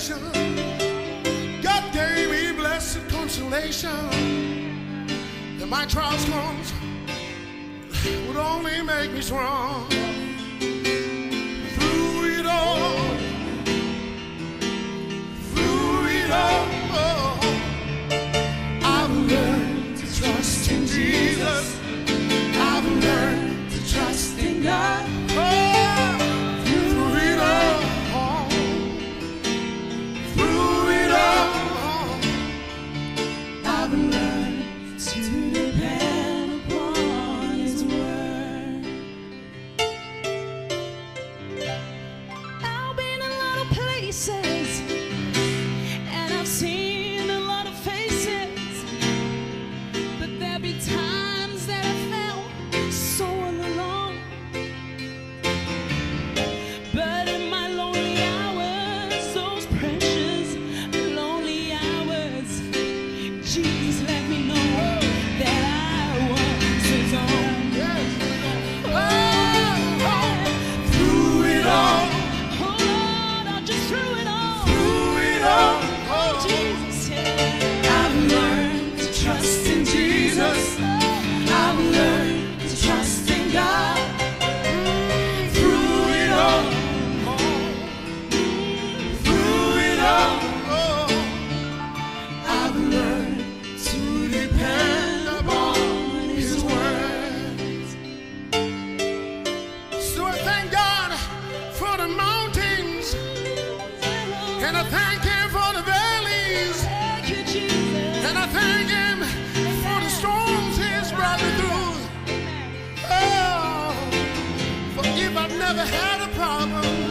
tribulation, God gave me blessed consolation. That my trials comes would only make me strong. Through it all, I've learned to trust in Jesus. I've learned to trust in God. Through it all, I've learned to depend upon His word. I've been in a lot of places, and I've seen a lot of faces, but there be times that I felt so all alone. But in my lonely hours, those precious lonely hours, Jesus let me know that I was His own. Through it all, Oh Lord, I just threw it all. through it all, Oh Jesus, yeah. I've learned to trust in Jesus. I've learned to trust in God. Through it all, I've learned to depend upon His words. So I thank God for the mountains, and I thank Him for the valleys, Thank you, Jesus. and I thank Him for the storms He's brought me through. Oh, for if I've never had a problem,